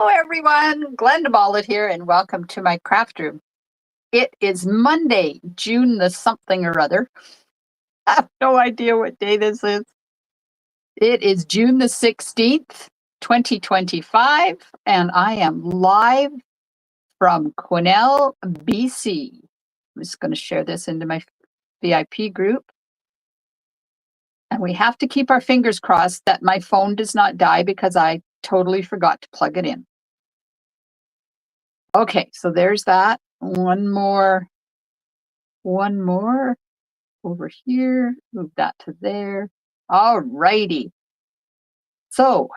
Hello everyone, Glenda Mollett here and welcome to my craft room. It is Monday, June the something or other. I have no idea what day this is. It is June the 16th, 2025, and I am live from Quesnel, BC. I'm just going to share this into my VIP group. And we have to keep our fingers crossed that my phone does not die because I totally forgot to plug it in. Okay, so there's that. One more over here, move that to there. All righty. So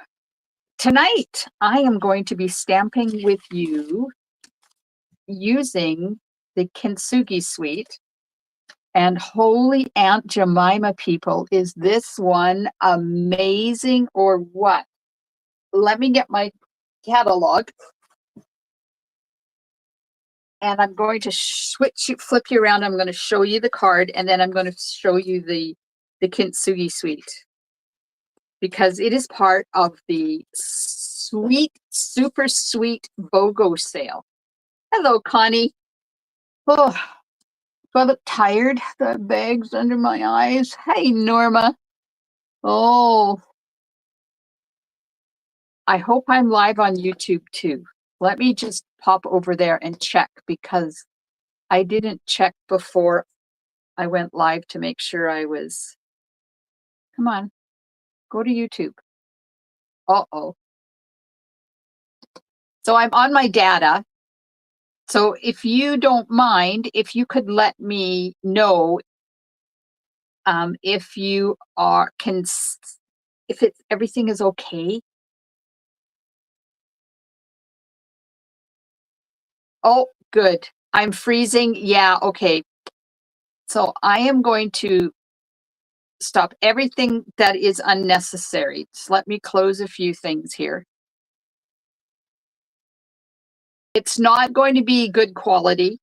tonight I am going to be stamping with you using the Kintsugi Suite. And holy Aunt Jemima, people, is this one amazing or what? Let me get my catalog. And I'm going to flip you around. I'm going to show you the card, and then I'm going to show you the Kintsugi Suite, because it is part of the super sweet BOGO sale. Hello, Connie. Oh, do I look tired? The bags under my eyes. Hey, Norma. Oh, I hope I'm live on YouTube too. Let me just pop over there and check, because I didn't check before I went live to make sure I was. Come on, go to YouTube. Uh-oh. So I'm on my data. So if you don't mind, if you could let me know if you if everything is okay. Oh, good. I'm freezing. Yeah, okay. So I am going to stop everything that is unnecessary. Just let me close a few things here. It's not going to be good quality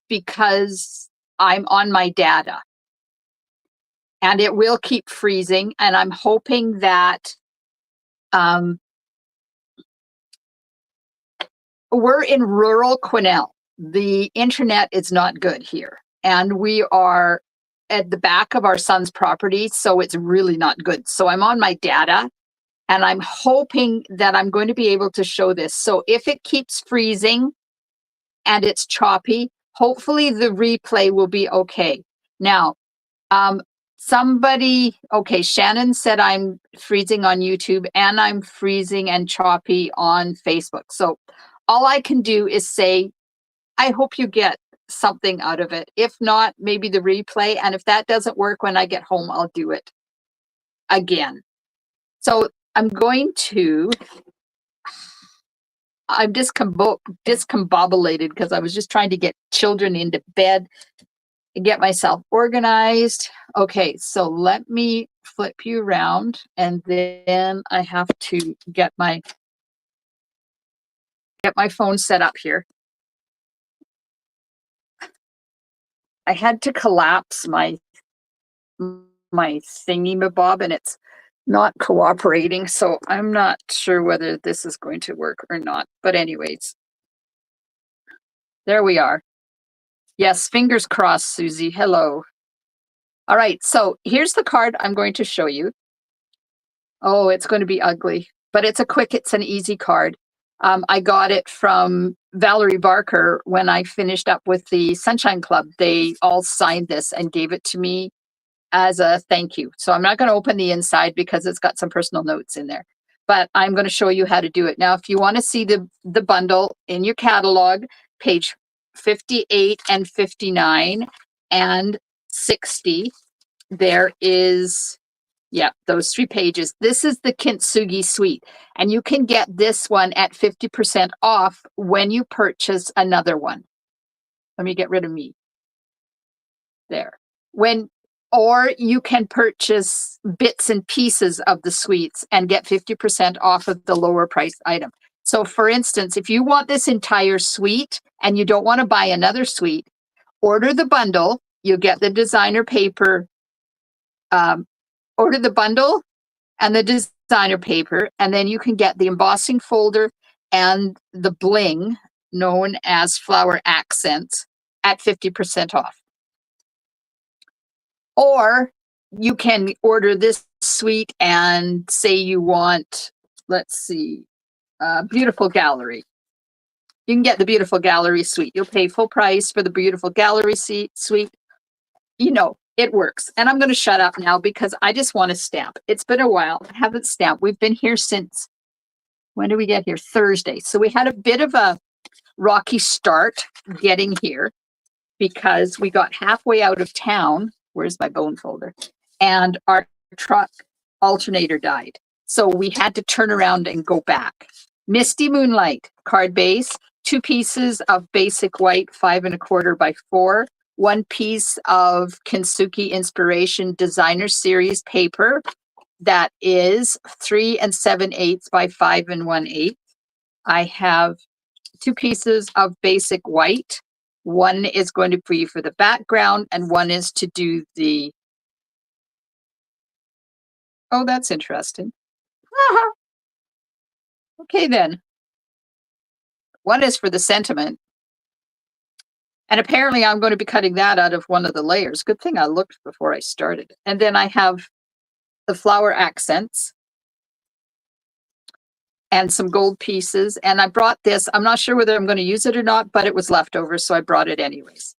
because I'm on my data. And it will keep freezing. And I'm hoping that we're in rural Quesnel. The internet is not good here. And we are at the back of our son's property, so it's really not good. So I'm on my data, and I'm hoping that I'm going to be able to show this. So if it keeps freezing and it's choppy, hopefully the replay will be okay. Now, okay, Shannon said I'm freezing on YouTube and I'm freezing and choppy on Facebook. So all I can do is say, I hope you get something out of it. If not, maybe the replay. And if that doesn't work when I get home, I'll do it again. So I'm discombobulated because I was just trying to get children into bed and get myself organized. Okay, so let me flip you around, and then I have to get my phone set up here. I had to collapse my thingy-mabob, and it's not cooperating, so I'm not sure whether this is going to work or not. But anyways, there we are. Yes, fingers crossed, Susie. Hello. All right, so here's the card I'm going to show you. Oh, it's going to be ugly, but it's an easy card. I got it from Valerie Barker when I finished up with the Sunshine Club. They all signed this and gave it to me as a thank you. So I'm not going to open the inside because it's got some personal notes in there, but I'm going to show you how to do it. Now, if you want to see the bundle in your catalog, page 58 and 59 and 60, there is, yeah, those 3 pages. This is the Kintsugi Suite, and you can get this one at 50% off when you purchase another one. Let me get rid of me. There. Or you can purchase bits and pieces of the suites and get 50% off of the lower priced item. So for instance, if you want this entire suite and you don't want to buy another suite, order the bundle. You get the designer paper, order the bundle and the designer paper, and then you can get the embossing folder and the bling known as flower accents at 50% off. Or you can order this suite and say you want, let's see, beautiful gallery. You can get the beautiful gallery suite. You'll pay full price for the beautiful gallery suite. You know, it works. And I'm going to shut up now because I just want to stamp. It's been a while. I haven't stamped. We've been here since, when did we get here? Thursday. So we had a bit of a rocky start getting here because we got halfway out of town. Where's my bone folder? And our truck alternator died. So we had to turn around and go back. Misty Moonlight card base, 2 pieces of basic white, 5 1/4 by 4, 1 piece of Kintsugi Inspiration Designer Series paper that is 3 7/8 by 5 1/8. I have 2 pieces of basic white. One is going to be for the background and one is to do the, oh, that's interesting. Okay, then. One is for the sentiment. And apparently I'm going to be cutting that out of one of the layers. Good thing I looked before I started. And then I have the flower accents and some gold pieces. And I brought this. I'm not sure whether I'm going to use it or not, but it was leftover, so I brought it anyways.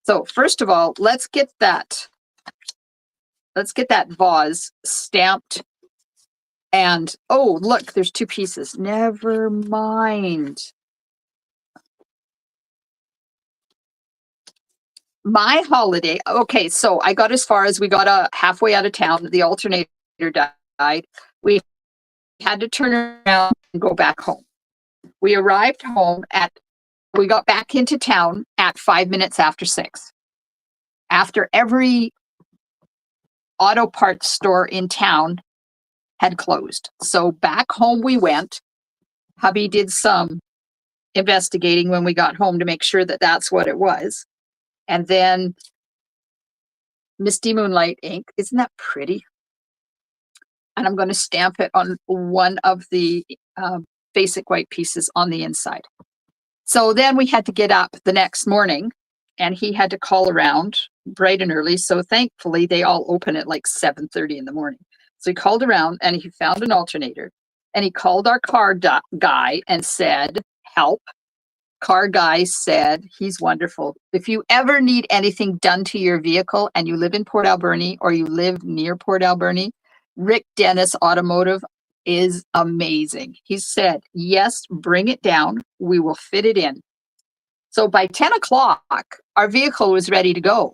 So first of all, let's get that vase stamped. And oh, look, there's 2 pieces. Never mind. My holiday. Okay, so I got as far as we got halfway out of town. The alternator died. We had to turn around and go back home. We arrived home we got back into town at 5 minutes after 6. After every auto parts store in town had closed. So back home we went. Hubby did some investigating when we got home to make sure that that's what it was. And then Misty Moonlight ink. Isn't that pretty? And I'm going to stamp it on one of the basic white pieces on the inside. So then we had to get up the next morning and he had to call around bright and early. So thankfully they all open at like 7:30 in the morning. So he called around and he found an alternator and he called our car guy and said, help. Car guy said, he's wonderful. If you ever need anything done to your vehicle and you live in Port Alberni or you live near Port Alberni, Rick Dennis Automotive is amazing. He said, yes, bring it down. We will fit it in. So by 10 o'clock, our vehicle was ready to go.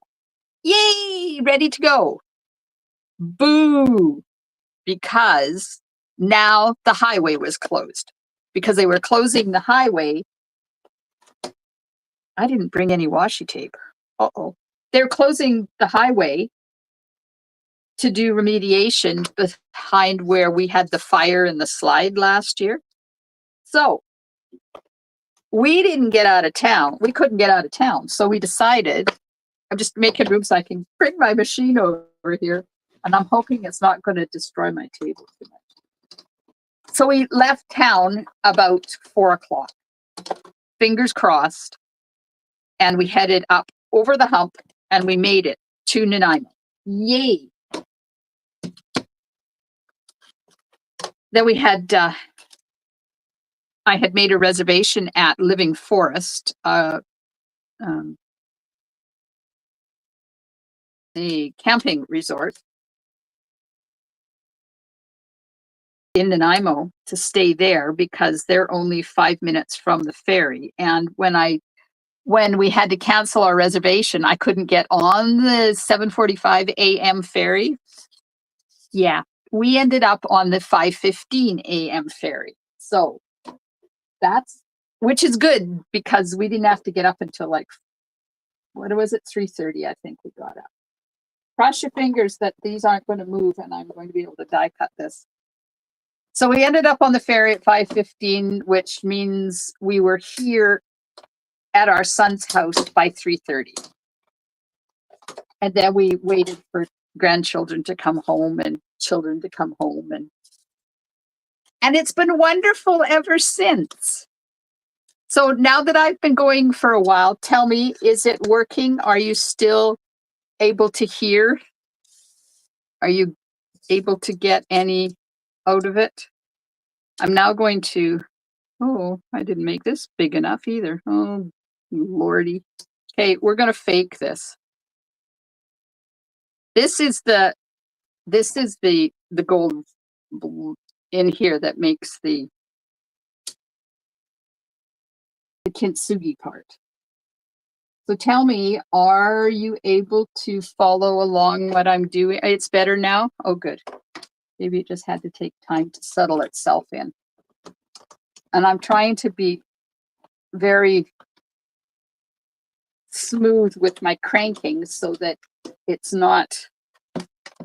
Yay, ready to go. Boo, because now the highway was closed. Because they were closing the highway. I didn't bring any washi tape. Uh-oh. They're closing the highway to do remediation behind where we had the fire and the slide last year. So we didn't get out of town. We couldn't get out of town. So we decided, I'm just making room so I can bring my machine over here. And I'm hoping it's not going to destroy my table too much. So we left town about 4 o'clock. Fingers crossed. And we headed up over the hump and we made it to Nanaimo. Yay. Then we had, I had made a reservation at Living Forest, a camping resort in Nanaimo to stay there because they're only 5 minutes from the ferry. And when we had to cancel our reservation, I couldn't get on the 7:45 a.m. ferry. Yeah, we ended up on the 5:15 a.m. ferry. So which is good because we didn't have to get up until like, what was it? 3:30, I think we got up. Cross your fingers that these aren't going to move and I'm going to be able to die cut this. So we ended up on the ferry at 5:15, which means we were here at our son's house by 3:30. And then we waited for grandchildren to come home and children to come home. And it's been wonderful ever since. So now that I've been going for a while, tell me, is it working? Are you still able to hear? Are you able to get any out of it? I'm now going to, oh, I didn't make this big enough either. Oh, Lordy. Okay, we're going to fake this. This is the gold in here that makes the kintsugi part. So tell me, are you able to follow along what I'm doing? It's better now? Oh, good. Maybe it just had to take time to settle itself in. And I'm trying to be very smooth with my cranking so that it's not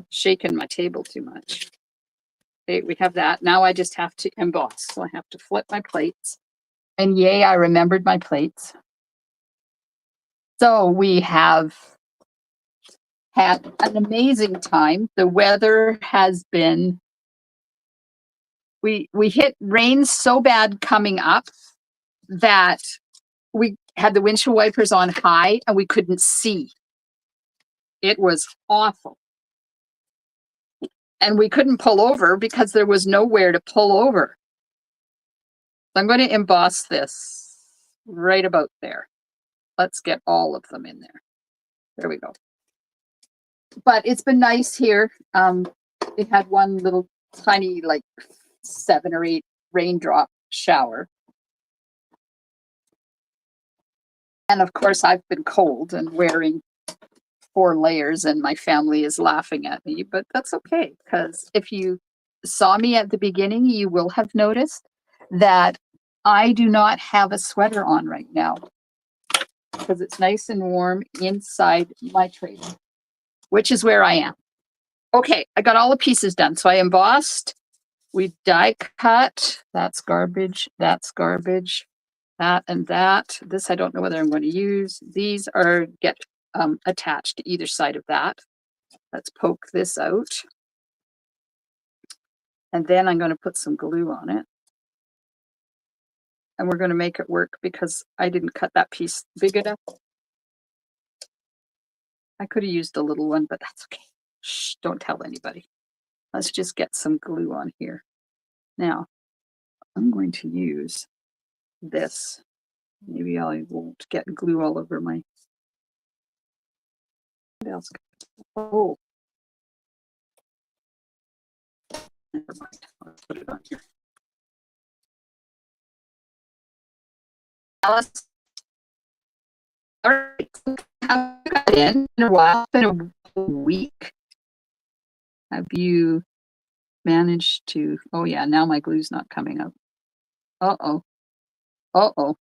shaking my table too much. Okay, we have that. Now I just have to emboss. So I have to flip my plates. And yay, I remembered my plates. So we have had an amazing time. The weather has been, we hit rain so bad coming up that we had the windshield wipers on high and we couldn't see. It was awful. And we couldn't pull over because there was nowhere to pull over. So I'm going to emboss this right about there. Let's get all of them in there. There we go. But it's been nice here. It had one little tiny, like 7 or 8 raindrop shower. And of course, I've been cold and wearing 4 layers, and my family is laughing at me, but that's okay, because if you saw me at the beginning, you will have noticed that I do not have a sweater on right now because it's nice and warm inside my trailer, which is where I am. Okay, I got all the pieces done. So I embossed, we die cut, that's garbage, that and that. This I don't know whether I'm going to use. These are get attached to either side of that. Let's poke this out. And then I'm going to put some glue on it. And we're going to make it work because I didn't cut that piece big enough. I could have used a little one, but that's okay. Shh, don't tell anybody. Let's just get some glue on here. Now, I'm going to use this. Maybe I won't get glue all over my... What else? Oh. Never mind. I'll put it on here. Alice. All right. Have you got in a while? It's been a week. Have you managed to... Oh, yeah. Now my glue's not coming up. Uh-oh. Uh-oh.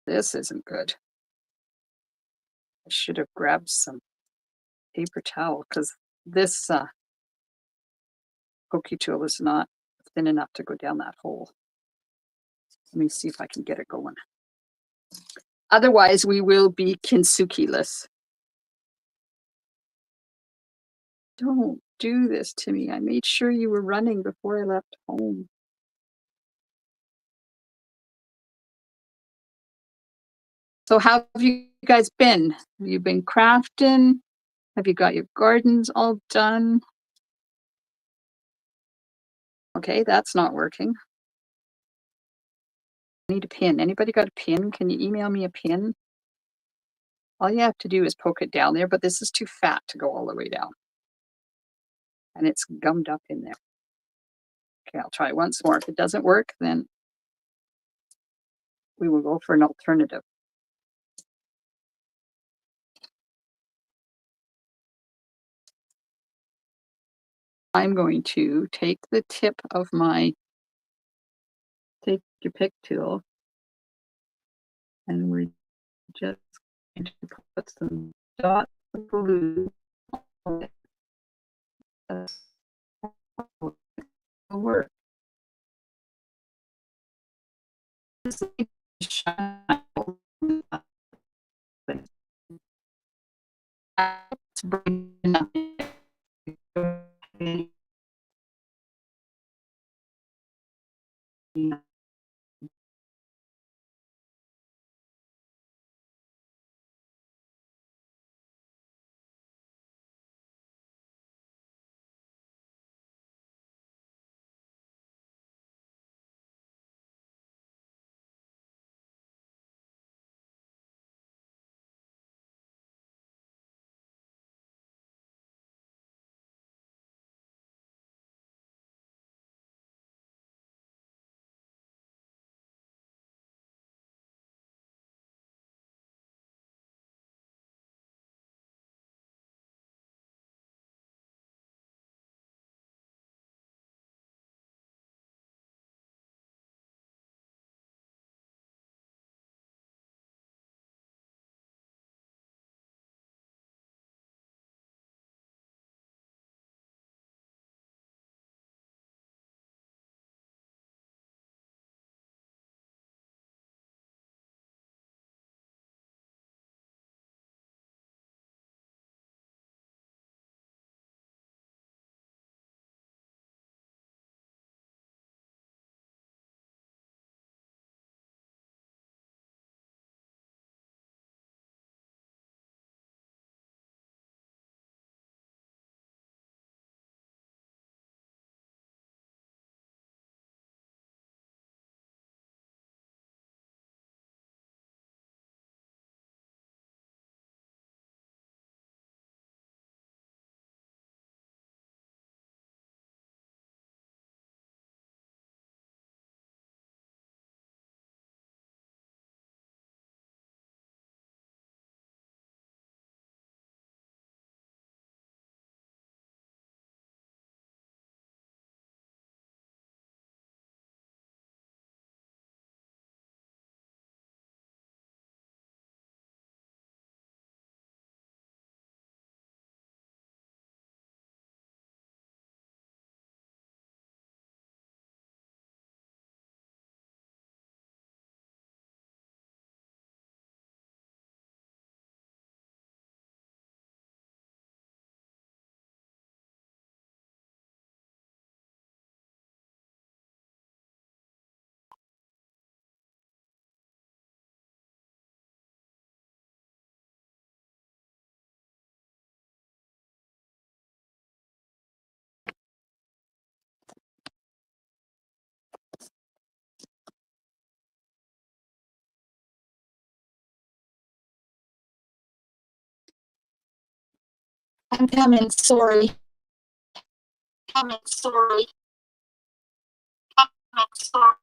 This isn't good. I should have grabbed some paper towel because this pokey tool is not thin enough to go down that hole. Let me see if I can get it going. Otherwise, we will be kintsugi-less. Don't do this to me. I made sure you were running before I left home. So how have you guys been? Have you been crafting? Have you got your gardens all done? Okay, that's not working. I need a pin. Anybody got a pin? Can you email me a pin? All you have to do is poke it down there, but this is too fat to go all the way down. And it's gummed up in there. Okay, I'll try once more. If it doesn't work, then we will go for an alternative. I'm going to take the tip of my, take your pick tool, and we're just going to put some dots of glue on it. That's will work. Let's bring it up. I'm coming, sorry. Coming, sorry. Coming, sorry.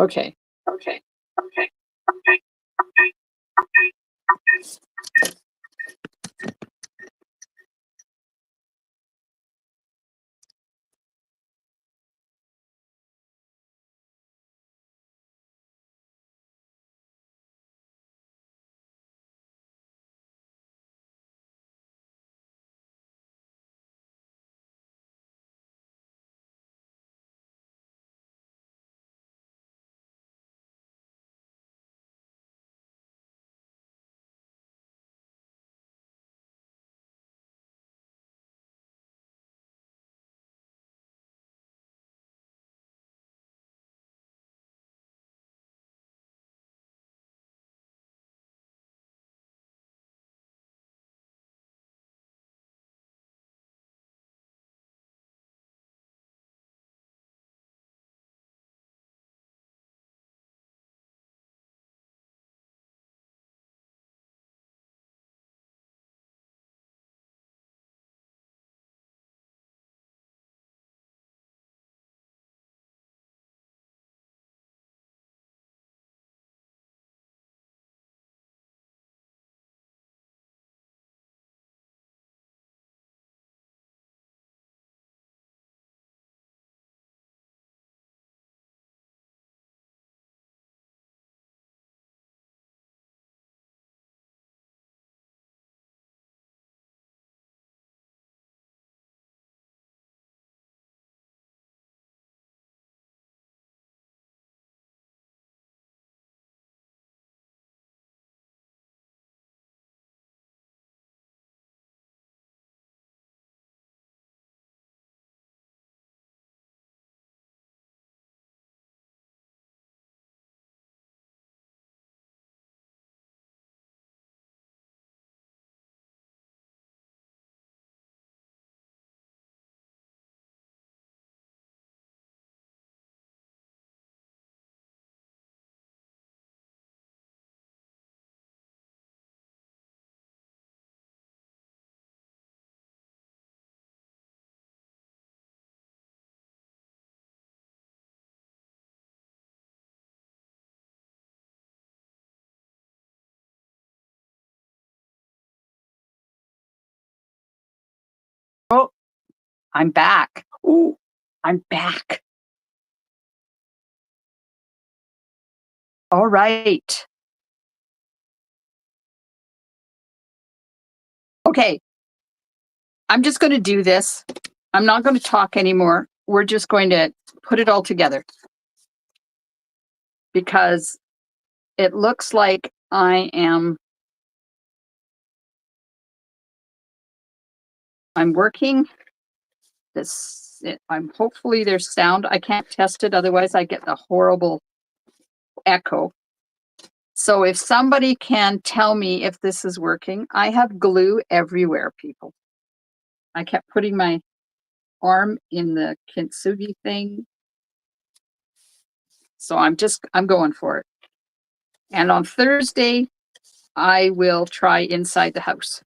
Okay. Okay. Okay. Okay. Okay. Oh, I'm back. Ooh, I'm back. All right. Okay. I'm just going to do this. I'm not going to talk anymore. We're just going to put it all together because it looks like I'm working this. I'm hopefully there's sound. I can't test it. Otherwise I get the horrible echo. So if somebody can tell me if this is working, I have glue everywhere, people. I kept putting my arm in the Kintsugi thing. So I'm going for it. And on Thursday, I will try inside the house.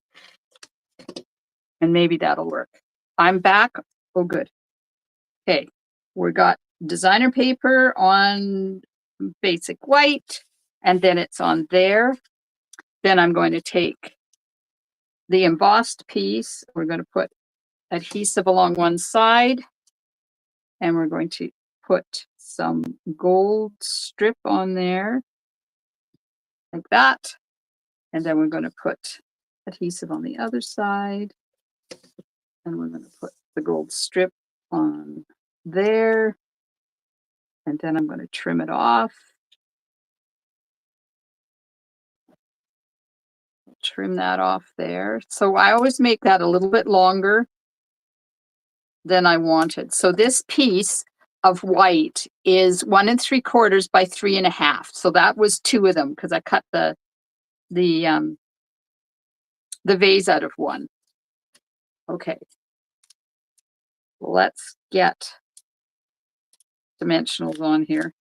And maybe that'll work. I'm back. Oh, good. Okay. We got designer paper on basic white, and then it's on there. Then I'm going to take the embossed piece. We're going to put adhesive along one side, and we're going to put some gold strip on there like that. And then we're going to put adhesive on the other side. And we're going to put the gold strip on there. And then I'm going to trim it off. Trim that off there. So I always make that a little bit longer than I wanted. So this piece of white is 1 3/4 by 3.5. So that was 2 of them because I cut the vase out of one. Okay. Let's get dimensionals on here.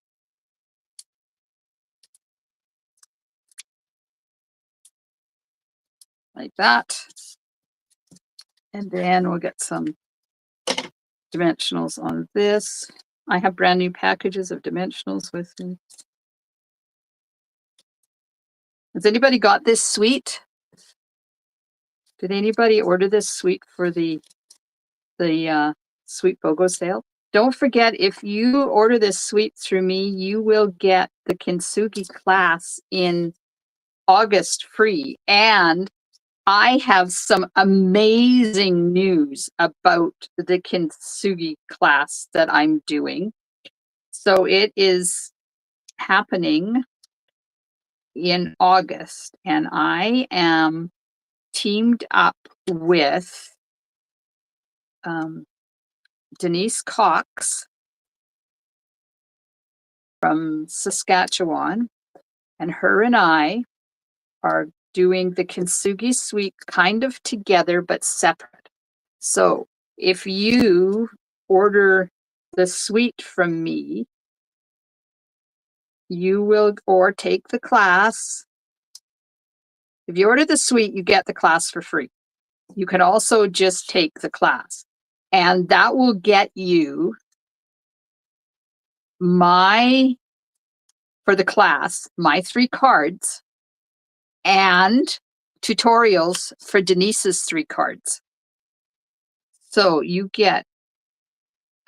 Like that. And then we'll get some dimensionals on this. I have brand new packages of dimensionals with me. Has anybody got this suite? Did anybody order this suite for the Sweet BOGO sale? Don't forget, if you order this suite through me, you will get the Kintsugi class in August free. And I have some amazing news about the Kintsugi class that I'm doing. So it is happening in August, and I am teamed up with Denise Cox from Saskatchewan, and her and I are doing the Kintsugi Suite kind of together but separate. So if you order the suite from me, you will, or take the class. If you order the suite, you get the class for free. You can also just take the class, and that will get you for the class, my 3 cards and tutorials for Denise's 3 cards. So you get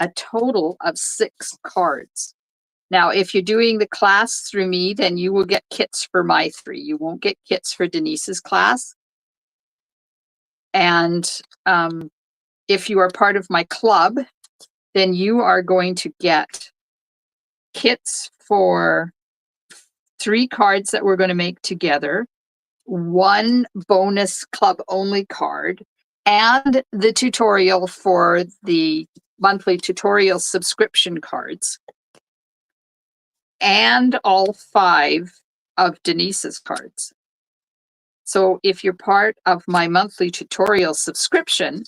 a total of 6 cards. Now, if you're doing the class through me, then you will get kits for my 3. You won't get kits for Denise's class. And if you are part of my club, then you are going to get kits for 3 cards that we're going to make together, 1 bonus club only card, and the tutorial for the monthly tutorial subscription cards, and all 5 of Denise's cards. So if you're part of my monthly tutorial subscription,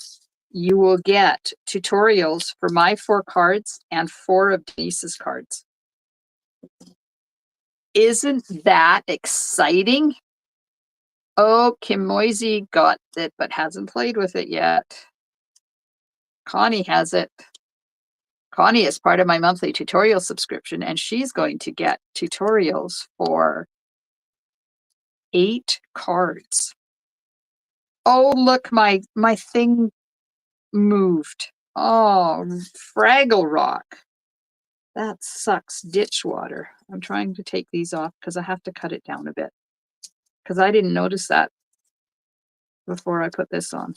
you will get tutorials for my 4 cards and 4 of Denise's cards. Isn't that exciting? Oh, Kim Moisey got it, but hasn't played with it yet. Connie has it. Connie is part of my monthly tutorial subscription, and she's going to get tutorials for 8 cards. Oh, look, my thing moved. Oh, Fraggle Rock. That sucks. Ditch water. I'm trying to take these off because I have to cut it down a bit, because I didn't notice that before I put this on.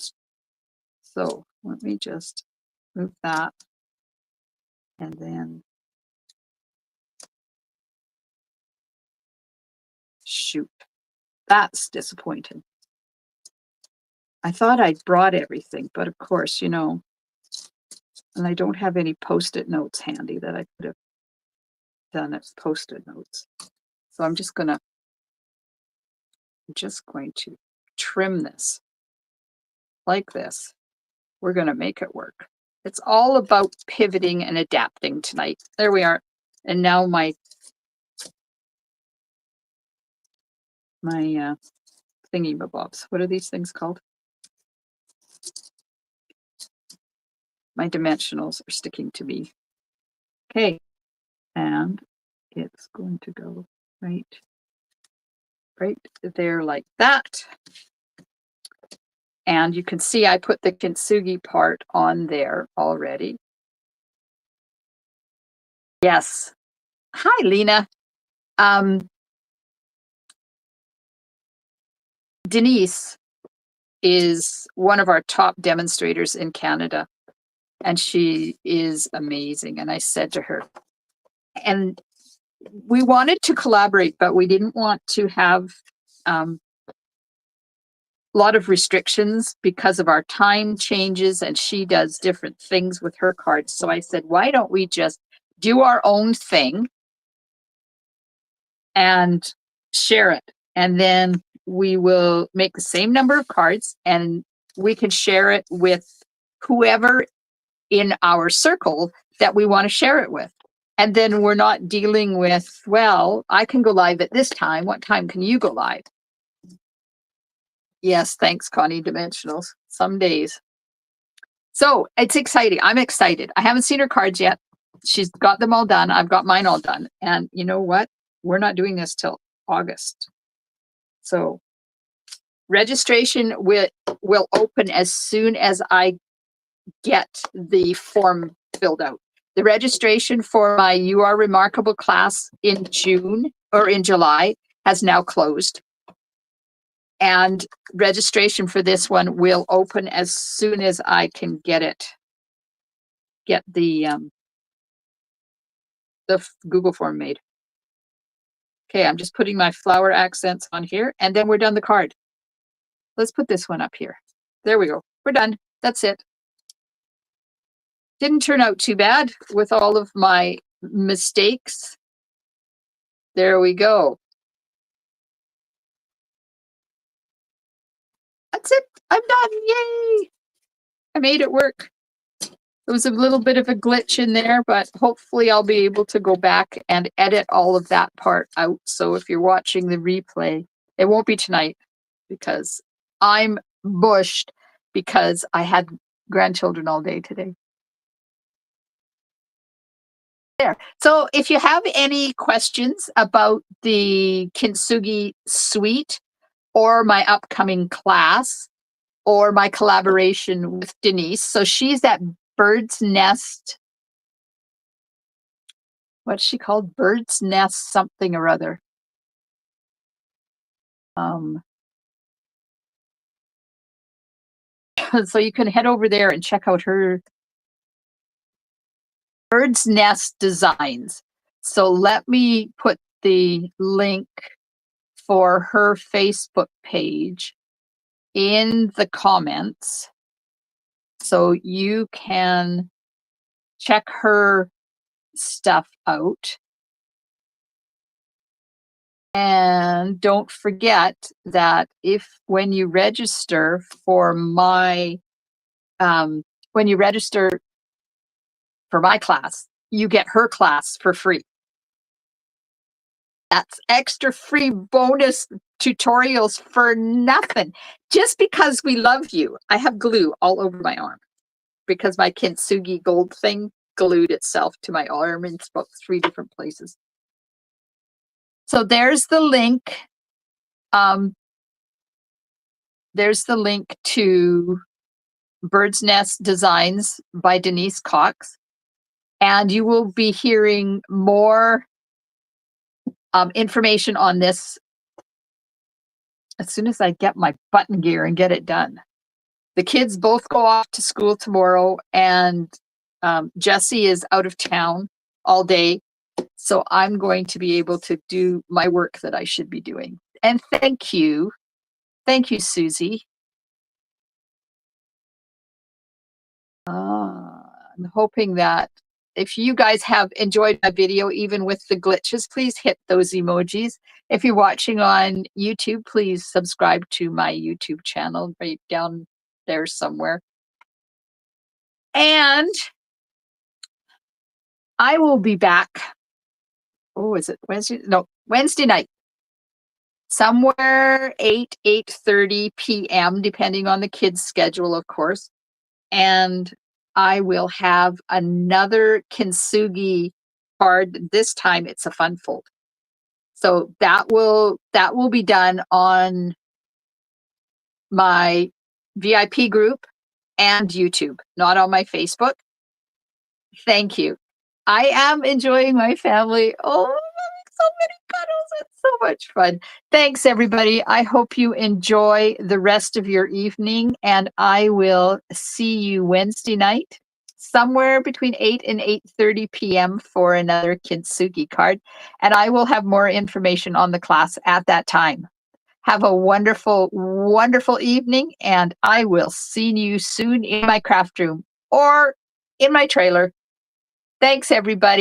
So let me just move that, and then shoot, that's disappointing. I thought I'd brought everything, but of course, you know, and I don't have any post-it notes handy that I could have done as post-it notes. So I'm just going to trim this like this. We're going to make it work. It's all about pivoting and adapting tonight. There we are. And now my thingy-mabobs. What are these things called? My dimensionals are sticking to me. Okay. And it's going to go right there like that. And you can see I put the Kintsugi part on there already. Yes. Hi, Lena. Denise is one of our top demonstrators in Canada, and she is amazing. And I said to her, and we wanted to collaborate, but we didn't want to have a lot of restrictions because of our time changes, and she does different things with her cards. So I said, why don't we just do our own thing and share it? And then we will make the same number of cards, and we can share it with whoever in our circle that we want to share it with. And then we're not dealing with, well, I can go live at this time. What time can you go live? Yes, thanks, Connie Dimensionals. Some days. So it's exciting. I'm excited. I haven't seen her cards yet. she's got them all done. I've got mine all done. And you know what? We're not doing this till August. So registration will open as soon as I get the form filled out. The registration for my You Are Remarkable class in June or in July has now closed. And registration for this one will open as soon as I can get the Google form made. Okay, I'm just putting my flower accents on here, and then we're done the card. Let's put this one up here. There we go. We're done. That's it. Didn't turn out too bad with all of my mistakes. There we go. That's it. I'm done. Yay! I made it work. There was a little bit of a glitch in there, but hopefully I'll be able to go back and edit all of that part out. So if you're watching the replay, it won't be tonight because I'm bushed because I had grandchildren all day today. There. So if you have any questions about the Kintsugi Suite or my upcoming class or my collaboration with Denise, so she's at Bird's Nest. What's she called? Bird's Nest something or other. So you can head over there and check out her Bird's Nest Designs. So let me put the link for her Facebook page in the comments so you can check her stuff out. And don't forget that when you register for my class, you get her class for free. That's extra free bonus tutorials for nothing. Just because we love you. I have glue all over my arm because my Kintsugi gold thing glued itself to my arm in about 3 different places. So there's the link. There's the link to Bird's Nest Designs by Denise Cox. And you will be hearing more information on this as soon as I get my button gear and get it done. The kids both go off to school tomorrow, and Jessie is out of town all day. So I'm going to be able to do my work that I should be doing. And thank you. Thank you, Susie. I'm hoping that if you guys have enjoyed my video, even with the glitches, please hit those emojis. If you're watching on YouTube, please subscribe to my YouTube channel right down there somewhere. And I will be back. Oh, is it Wednesday? No, Wednesday night. Somewhere 8:30 p.m., depending on the kids' schedule, of course. And I will have another Kintsugi card. This time it's a fun fold. So that will be done on my VIP group and YouTube, not on my Facebook. Thank you. I am enjoying my family. Oh, I'm having so many cuddles. It's so much fun. Thanks, everybody. I hope you enjoy the rest of your evening, and I will see you Wednesday night, somewhere between 8 and 8:30 p.m. for another Kintsugi card. And I will have more information on the class at that time. Have a wonderful, wonderful evening, and I will see you soon in my craft room or in my trailer. Thanks, everybody.